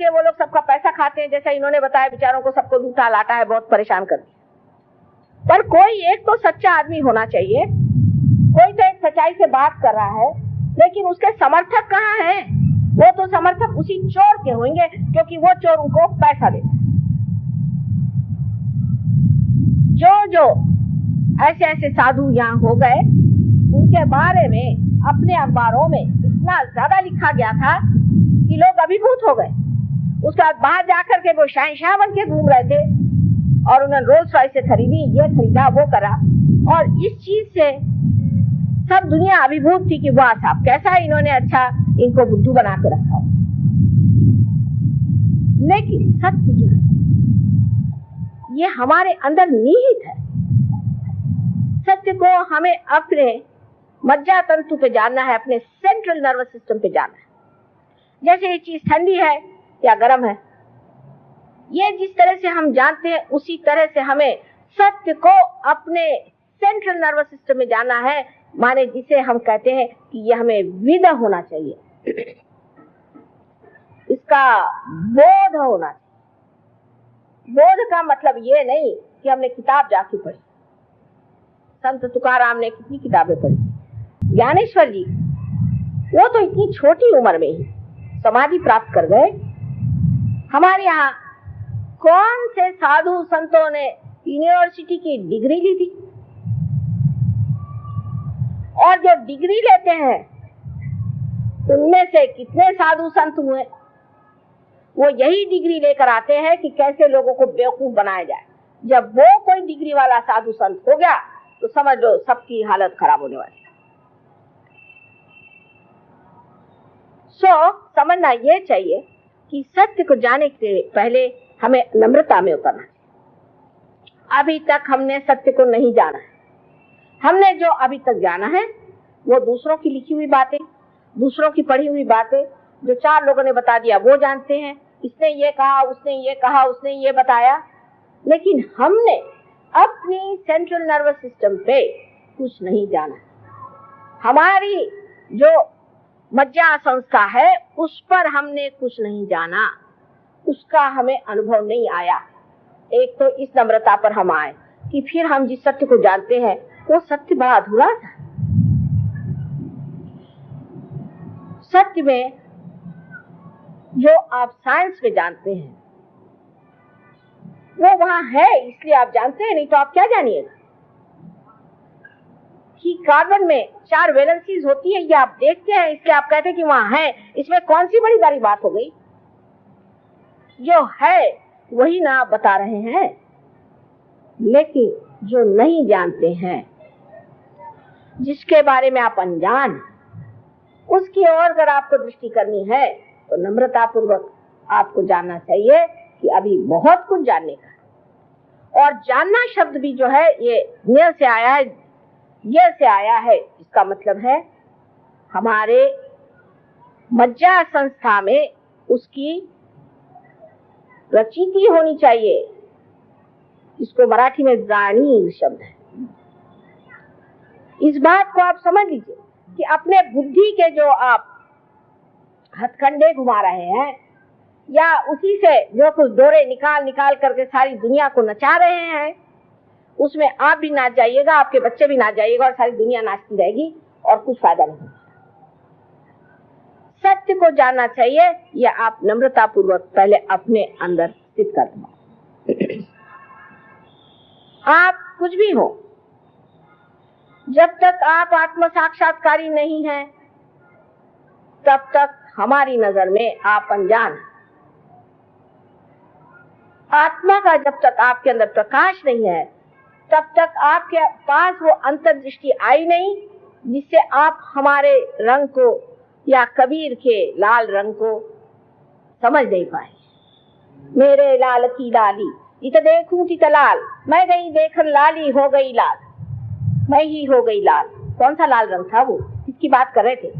करके वो लोग सबका पैसा खाते हैं, जैसा इन्होंने बताया, बेचारों को सबको लूटा लाटा है, बहुत परेशान कर दिया। पर कोई एक तो सच्चा आदमी होना चाहिए, कोई तो एक सच्चाई से बात कर रहा है, लेकिन उसके समर्थक कहाँ हैं? वो तो समर्थक उसी चोर के होंगे, क्योंकि वो चोर उनको पैसा देता है। जो ऐसे ऐसे साधु यहाँ हो गए, उनके बारे में अपने अखबारों में इतना ज्यादा लिखा गया था कि लोग अभिभूत हो गए। उसके बाद बाहर जाकर के वो शहंशाह बन के घूम रहे थे और उन्होंने रोल्स रॉयस से खरीदी, ये खरीदा, वो करा, और इस चीज से सब दुनिया अभिभूत थी कि वाह साहब कैसा इन्होंने अच्छा इनको बुद्धू बना के रखा हो। लेकिन सत्य जो है ये हमारे अंदर निहित है। सत्य को हमें अपने मज्जा तंतु पे जानना है, अपने सेंट्रल नर्वस सिस्टम पे जानना है। जैसे ये चीज ठंडी है या गर्म है, ये जिस तरह से हम जानते हैं उसी तरह से हमें सत्य को अपने सेंट्रल नर्वस सिस्टम में जानना है, माने जिसे हम कहते हैं कि ये हमें विद होना चाहिए, इसका बोध होना चाहिए। बोध का मतलब ये नहीं कि हमने किताब जाके पढ़ी। संत तुकाराम ने कितनी किताबें पढ़ी, ज्ञानेश्वर जी वो तो इतनी छोटी उम्र में ही समाधि प्राप्त कर गए। हमारे यहाँ कौन से साधु संतों ने यूनिवर्सिटी की डिग्री ली थी? और जो डिग्री लेते हैं उनमें से कितने साधु संत हुए? वो यही डिग्री लेकर आते हैं कि कैसे लोगों को बेवकूफ बनाया जाए। जब वो कोई डिग्री वाला साधु संत हो गया तो समझ लो सबकी हालत खराब होने वाली। समझना ये चाहिए कि सत्य को जानने के पहले हमें नम्रता में उतरना है। अभी तक हमने सत्य को नहीं जाना है। हमने जो अभी तक जाना है वो दूसरों की लिखी हुई बातें, दूसरों की पढ़ी हुई बातें, जो 4 लोगों ने बता दिया वो जानते हैं। इसने ये कहा, उसने ये कहा, उसने ये बताया, लेकिन हमने अपनी सेंट्रल नर्वस सिस्टम पे कुछ नहीं जाना। हमारी जो मज्जा संस्था है उस पर हमने कुछ नहीं जाना, उसका हमें अनुभव नहीं आया। एक तो इस नम्रता पर हम आए कि फिर हम जिस सत्य को जानते हैं वो सत्य बड़ा अधूरा था। सत्य में जो आप साइंस में जानते हैं वो वहां है, इसलिए आप जानते हैं, नहीं तो आप क्या जानिएगा कि कार्बन में 4 वैलेंसीज होती है, ये आप देखते हैं, इसलिए आप कहते हैं कि वहां है। इसमें कौन सी बड़ी बड़ी बात हो गई? जो है वही ना आप बता रहे हैं। लेकिन जो नहीं जानते हैं, जिसके बारे में आप अनजान, उसकी ओर अगर आपको दृष्टि करनी है तो नम्रता पूर्वक आपको जानना चाहिए कि अभी बहुत कुछ जानने का। और जानना शब्द भी जो है ये न्य से आया है, ये से आया है। इसका मतलब है हमारे मज्जा संस्था में उसकी प्रचिति होनी चाहिए। इसको मराठी में जाणीव शब्द है। इस बात को आप समझ लीजिए कि अपने बुद्धि के जो आप हथकंडे घुमा रहे हैं या उसी से जो कुछ डोरे निकाल निकाल करके सारी दुनिया को नचा रहे हैं, उसमें आप भी नाच जाइएगा, आपके बच्चे भी नाच जाइएगा और सारी दुनिया नाचती रहेगी और कुछ फायदा नहीं। सत्य को जानना चाहिए, या आप नम्रता पूर्वक पहले अपने अंदर स्थित कर दो। आप कुछ भी हो, जब तक आप आत्म साक्षात्कारी नहीं हैं तब तक हमारी नजर में आप अनजान। आत्मा का जब तक आपके अंदर प्रकाश नहीं है तब तक आपके पास वो अंतर्दृष्टि आई नहीं जिससे आप हमारे रंग को या कबीर के लाल रंग को समझ नहीं पाए। मेरे लाल की लाली इत देखूं इत लाल, मैं गई देखन लाली हो गई लाल, मैं ही हो गई लाल। कौन सा लाल रंग था वो, किसकी बात कर रहे थे?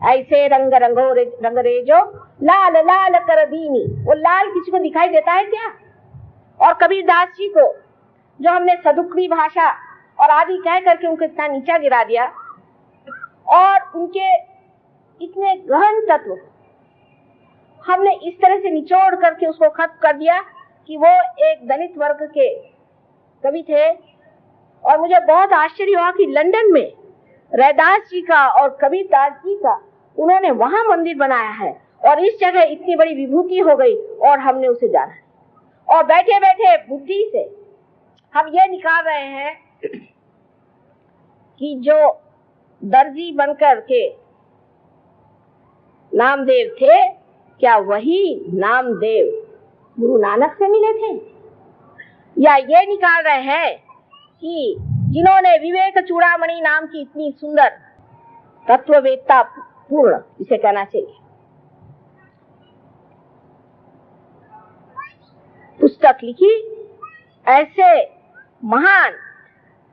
ऐसे रंग रंगो रंग रेजो लाल लाल कर दीनी। वो लाल किसी को दिखाई देता है क्या? और कबीर दास जी को जो हमने सदुक्री भाषा और आदि कह करके उनको इतना नीचा गिरा दिया और उनके इतने गहन तत्व हमने इस तरह से निचोड़ करके उसको खत्म कर दिया कि वो एक दलित वर्ग के कवि थे। और मुझे बहुत आश्चर्य हुआ कि लंदन में रैदास जी का और कबीरदास जी का उन्होंने वहां मंदिर बनाया है और इस जगह इतनी बड़ी विभूति हो गई और हमने उसे जाना। और बैठे बैठे बुद्धि से हम ये निकाल रहे हैं कि जो दर्जी बनकर के नामदेव थे, क्या वही नामदेव गुरु नानक से मिले थे? या ये निकाल रहे हैं कि जिन्होंने विवेक चूड़ामणि नाम की इतनी सुंदर तत्ववेत्ता पूर्ण, इसे कहना चाहिए, पुस्तक लिखी, ऐसे महान,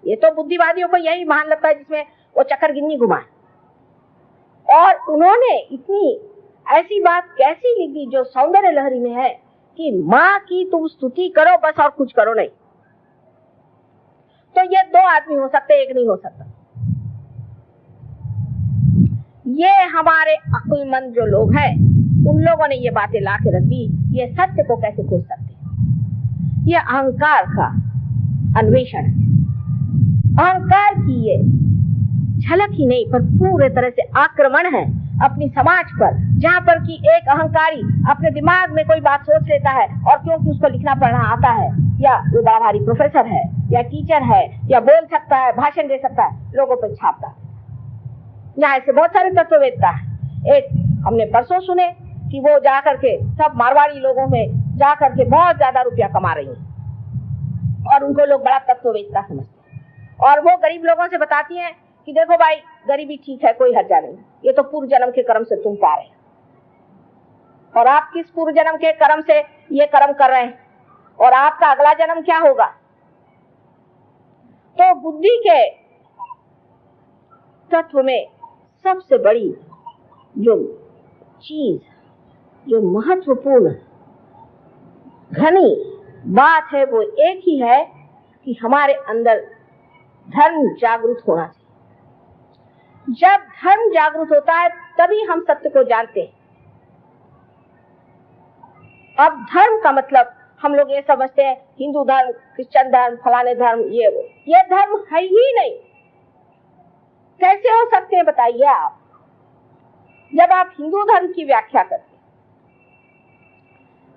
ये तो बुद्धिवादियों को यही महान लगता है जिसमें वो चक्कर गिन्नी घुमाए, और उन्होंने इतनी ऐसी बात कैसी लिखी जो सौंदर्य लहरी में है कि माँ की तुम स्तुति करो बस, और कुछ करो नहीं। तो ये दो आदमी हो सकते, एक नहीं हो सकता। ये हमारे अक्लमंद जो लोग हैं, उन लोगों ने ये बातें ला के रख दी। ये सत्य को कैसे खोज सकते हैं? ये अहंकार का अन्वेषण है। अहंकार की ये झलक ही नहीं पर पूरे तरह से आक्रमण है अपनी समाज पर, जहाँ पर कि एक अहंकारी अपने दिमाग में कोई बात सोच लेता है और क्योंकि उसको लिखना पढ़ना आता है, या वो बड़ा भारी प्रोफेसर है या टीचर है या बोल सकता है, भाषण दे सकता है, लोगों पर छापता है। यहाँ ऐसे बहुत सारे तत्ववेत्ता है। एक हमने परसों सुने कि वो जा करके सब मारवाड़ी लोगों में जा करके बहुत ज्यादा रुपया कमा रही है और उनको लोग बड़ा तत्ववेत्ता समझते हैं। और वो गरीब लोगों से बताती हैं कि देखो भाई, गरीबी ठीक है, कोई हर्जा नहीं, ये तो पूर्व जन्म के कर्म से तुम पा रहे हो, और आप किस पूर्व जन्म के कर्म से ये कर्म कर रहे हैं, और आपका अगला जन्म क्या होगा। तो बुद्धि के तत्व में सबसे बड़ी जो चीज, जो महत्वपूर्ण घनी बात है, वो एक ही है कि हमारे अंदर धर्म जागृत होना चाहिए। जब धर्म जागृत होता है तभी हम सत्य को जानते हैं। अब धर्म का मतलब हम लोग ये समझते हैं हिंदू धर्म, क्रिश्चियन धर्म, फलाने धर्म, ये धर्म है ही नहीं। कैसे हो सकते हैं बताइए आप? जब आप हिंदू धर्म की व्याख्या करते हैं,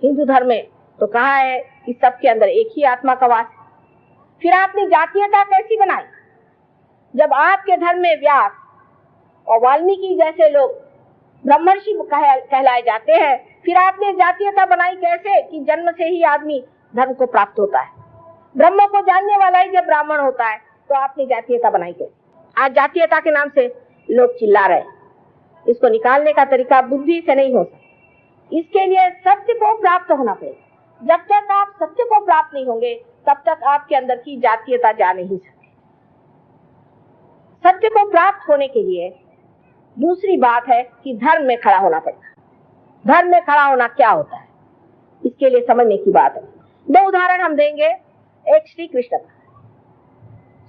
हिंदू धर्म में तो कहा है कि सबके अंदर एक ही आत्मा का वास है। फिर आपने जातीयता कैसी बनाई? जब आपके धर्म में व्यास और वाल्मीकि जैसे लोग ब्रह्मर्षि कहलाए जाते हैं, फिर आपने जातीयता बनाई कैसे कि जन्म से ही आदमी धर्म को प्राप्त होता है, ब्रह्म को जानने वाला ही जब ब्राह्मण होता है, तो आपने जातीयता बनाई कैसे? आज जातीयता के नाम से लोग चिल्ला रहे हैं। इसको निकालने का तरीका बुद्धि से नहीं हो सकता। इसके लिए सत्य को प्राप्त होना पड़ेगा। जब तक आप सत्य को प्राप्त नहीं होंगे तब तक आपके अंदर की जातीयता जा नहीं सकती। सत्य को प्राप्त होने के लिए दूसरी बात है कि धर्म में खड़ा होना पड़ेगा। धर्म में खड़ा होना क्या होता है, इसके लिए समझने की बात है। दो उदाहरण हम देंगे। एक श्री कृष्ण का।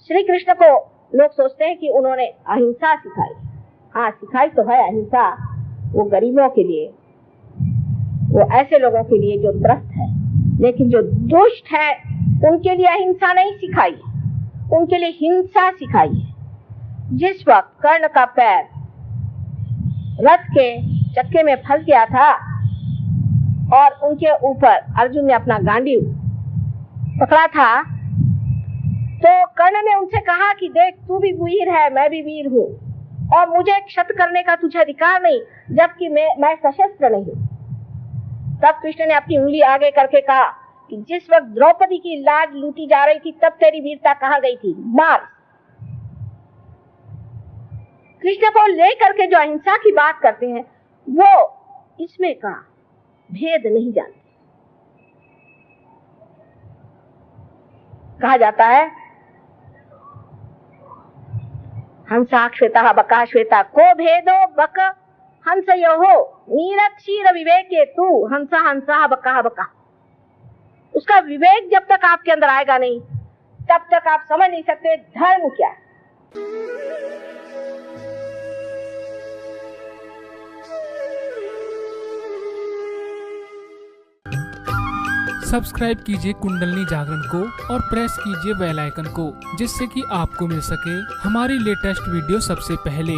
श्री कृष्ण को लोग सोचते हैं कि उन्होंने अहिंसा सिखाई। हाँ, सिखाई तो है अहिंसा, वो गरीबों के लिए, वो ऐसे लोगों के लिए जो त्रस्त है, लेकिन जो दुष्ट है उनके लिए अहिंसा नहीं सिखाई, उनके लिए हिंसा सिखाई है। जिस वक्त कर्ण का पैर रथ के चक्के में फंस गया था और उनके ऊपर अर्जुन ने अपना गांडी पकड़ा था, तो कर्ण ने उनसे कहा कि देख, तू भी वीर है, मैं भी वीर हूँ, और मुझे क्षत करने का तुझे अधिकार नहीं, जबकि मैं सशस्त्र नहीं हूँ। तब कृष्ण ने अपनी उंगली आगे करके कहा कि जिस वक्त द्रौपदी की लाज लूटी जा रही थी तब तेरी वीरता कहाँ गई थी, मार। कृष्ण को लेकर के जो अहिंसा की बात करते हैं वो इसमें का भेद नहीं जानते। कहा जाता है हंसा श्वेता बका श्वेता को भेदो बक हंस यो हो नीरत क्षीर विवेके तू हंसा हंसा बका बका। उसका विवेक जब तक आपके अंदर आएगा नहीं तब तक आप समझ नहीं सकते धर्म क्या है। सब्सक्राइब कीजिए कुंडलनी जागरण को और प्रेस कीजिए बेल आइकन को, जिससे कि आपको मिल सके हमारी लेटेस्ट वीडियो सबसे पहले।